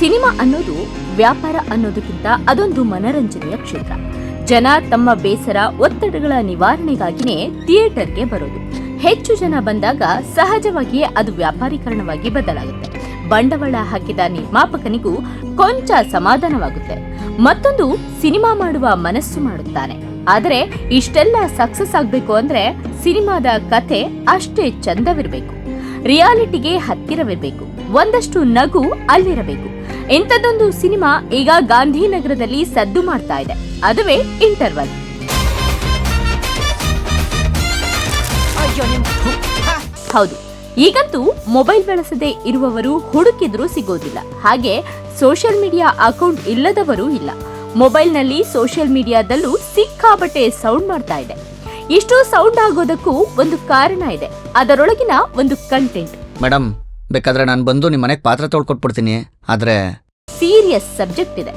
Cinema ಅನ್ನೋದು ವ್ಯಾಪಾರ ಅನ್ನೋದಕ್ಕಿಂತ ಅದೊಂದು ಮನರಂಜನೆಯ ಕ್ಷೇತ್ರ. ಜನ ತಮ್ಮ ಬೇಸರ ಒತ್ತಡಗಳ ನಿವಾರಣೆಗಾಗಿನೇ ಥಿಯೇಟರ್ಗೆ ಬರೋದು. ಹೆಚ್ಚು ಜನ ಬಂದಾಗ ಸಹಜವಾಗಿಯೇ ಅದು ವ್ಯಾಪಾರೀಕರಣವಾಗಿ ಬದಲಾಗುತ್ತೆ. ಬಂಡವಾಳ ಹಾಕಿದ ನಿರ್ಮಾಪಕನಿಗೂ ಕೊಂಚ ಸಮಾಧಾನವಾಗುತ್ತೆ. ಮತ್ತೊಂದು ಸಿನಿಮಾ ಮಾಡುವ ಮನಸ್ಸು ಮಾಡುತ್ತಾನೆ. ಆದರೆ ಇಷ್ಟೆಲ್ಲ ಸಕ್ಸಸ್ ಆಗ್ಬೇಕು ಅಂದ್ರೆ ಸಿನಿಮಾದ ಕಥೆ ಅಷ್ಟೇ ಚಂದವಿರಬೇಕು, ರಿಯಾಲಿಟಿಗೆ ಹತ್ತಿರವಿರಬೇಕು, ಒಂದಷ್ಟು ನಗು ಅಲ್ಲಿರಬೇಕು. ಇಂಥದ್ದೊಂದು ಸಿನಿಮಾ ಈಗ ಗಾಂಧಿನಗರದಲ್ಲಿ ಸದ್ದು ಮಾಡ್ತಾ ಇದೆ. ಅದುವೇ ಇಂಟರ್ವಲ್. ಹೌದು, ಈಗಂತೂ ಮೊಬೈಲ್ ಬಳಸದೆ ಇರುವವರು ಹುಡುಕಿದ್ರೂ ಸಿಗೋದಿಲ್ಲ. ಹಾಗೆ ಸೋಷಿಯಲ್ ಮೀಡಿಯಾ ಅಕೌಂಟ್ ಇಲ್ಲದವರೂ ಇಲ್ಲ. ಮೊಬೈಲ್ನಲ್ಲಿ ಸೋಷಿಯಲ್ ಮೀಡಿಯಾದಲ್ಲೂ ಸಿಕ್ಕಾಪಟ್ಟೆ ಸೌಂಡ್ ಮಾಡ್ತಾ ಇದೆ. ಇಷ್ಟು ಸೌಂಡ್ ಆಗೋದಕ್ಕೂ ಒಂದು ಕಾರಣ ಇದೆ, ಅದರೊಳಗಿನ ಒಂದು ಕಂಟೆಂಟ್. ಮೇಡಮ್, ಬೇಕಾದ್ರೆ ನಾನು ಬಂದು ನಿಮ್ಮ ಮನೆಗೆ ಪಾತ್ರ ತೊಳ್ಕೊಟ್ಬಿಡ್ತೀನಿ. ಆದ್ರೆ ಸೀರಿಯಸ್ ಸಬ್ಜೆಕ್ಟ್ ಇದೆ,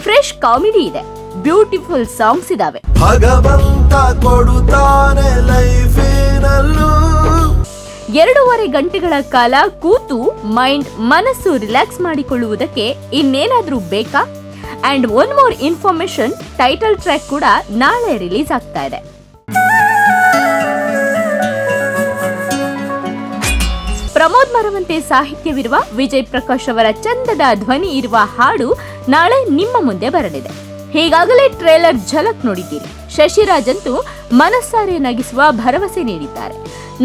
ಫ್ರೆಶ್ ಕಾಮಿಡಿ ಇದೆ, ಬ್ಯೂಟಿಫುಲ್ ಸಾಂಗ್ಸ್ ಇದಾವೆ. ಭಗವಂತ ಕೊಡುತ್ತಾನೆ ಲೈಫಿನಲ್ಲೂ. 2.5 ಗಂಟೆಗಳ ಕಾಲ ಕೂತು ಮನಸ್ಸು ರಿಲ್ಯಾಕ್ಸ್ ಮಾಡಿಕೊಳ್ಳುವುದಕ್ಕೆ ಇನ್ನೇನಾದ್ರೂ ಬೇಕಾ? And one more information, title track ಕೂಡ ನಾಳೆ ರಿಲೀಸ್ ಆಗ್ತಾ ಇದೆ. ಪ್ರಮೋದ್ ಮರವಂತೆ ಸಾಹಿತ್ಯವಿರುವ ವಿಜಯ್ ಪ್ರಕಾಶ್ ಅವರ ಚಂದದ ಧ್ವನಿ ಇರುವ ಹಾಡು ನಾಳೆ ನಿಮ್ಮ ಮುಂದೆ ಬರಲಿದೆ. ಹೀಗಾಗಲೇ ಟ್ರೇಲರ್ ಝಲಕ್ ನೋಡಿದ್ದೀರಿ. ಶಶಿರಾಜ್ ಅಂತೂ ಮನಸ್ಸಾರೆ ನಗಿಸುವ ಭರವಸೆ ನೀಡಿದ್ದಾರೆ.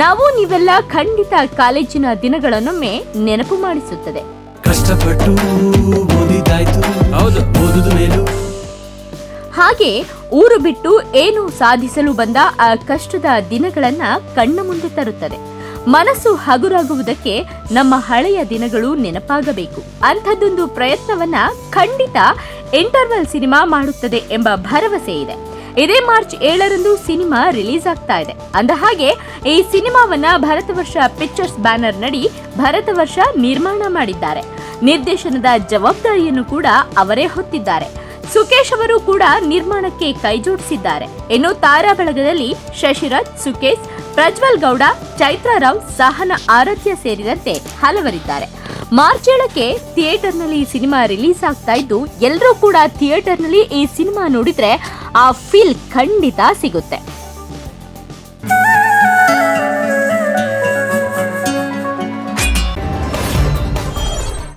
ನಾವು ನೀವೆಲ್ಲ ಖಂಡಿತ ಕಾಲೇಜಿನ ದಿನಗಳನ್ನೊಮ್ಮೆ ನೆನಪು ಮಾಡಿಸುತ್ತದೆ. ಕಷ್ಟಪಟ್ಟು ಓದಿದಾಯ್ತು, ಹೌದು, ಓದುದ ಮೇಲೂ. ಹಾಗೆ ಊರು ಬಿಟ್ಟು ಏನು ಸಾಧಿಸಲು ಬಂದ ಆ ಕಷ್ಟದ ದಿನಗಳನ್ನ ಕಣ್ಣ ಮುಂದೆ ತರುತ್ತದೆ. ಮನಸ್ಸು ಹಗುರಾಗುವುದಕ್ಕೆ ನಮ್ಮ ಹಳೆಯ ದಿನಗಳು ನೆನಪಾಗಬೇಕು. ಅಂಥದ್ದೊಂದು ಪ್ರಯತ್ನವನ್ನ ಖಂಡಿತ ಇಂಟರ್ವಲ್ ಸಿನಿಮಾ ಮಾಡುತ್ತದೆ ಎಂಬ ಭರವಸೆ ಇದೆ. ಇದೇ ಮಾರ್ಚ್ 7ರಂದು ಸಿನಿಮಾ ರಿಲೀಸ್ ಆಗ್ತಾ ಇದೆ. ಅಂದಹಾಗೆ ಈ ಸಿನಿಮಾವನ್ನ ಭರತವರ್ಷ ಪಿಕ್ಚರ್ಸ್ ಬ್ಯಾನರ್ ನಡಿ ಭರತವರ್ಷ ನಿರ್ಮಾಣ ಮಾಡಿದ್ದಾರೆ. ನಿರ್ದೇಶನದ ಜವಾಬ್ದಾರಿಯನ್ನು ಕೂಡ ಅವರೇ ಹೊತ್ತಿದ್ದಾರೆ. ಸುಕೇಶ್ ಅವರು ಕೂಡ ನಿರ್ಮಾಣಕ್ಕೆ ಕೈಜೋಡಿಸಿದ್ದಾರೆ. ಇನ್ನು ತಾರಾ ಬಳಗದಲ್ಲಿ ಶಶಿರಾಜ್, ಸುಕೇಶ್, ಪ್ರಜ್ವಲ್ ಗೌಡ, ಚೈತ್ರಾ ರಾವ್, ಸಹನ ಆರಾಧ್ಯ ಸೇರಿದಂತೆ ಹಲವರಿದ್ದಾರೆ. ಮಾರ್ಚ್ 7ಕ್ಕೆ ಥಿಯೇಟರ್ನಲ್ಲಿ ಸಿನಿಮಾ ರಿಲೀಸ್ ಆಗ್ತಾ ಇದ್ದು, ಎಲ್ಲರೂ ಕೂಡ ಥಿಯೇಟರ್ನಲ್ಲಿ ಈ ಸಿನಿಮಾ ನೋಡಿದ್ರೆ ಆ ಫೀಲ್ ಖಂಡಿತ ಸಿಗುತ್ತೆ.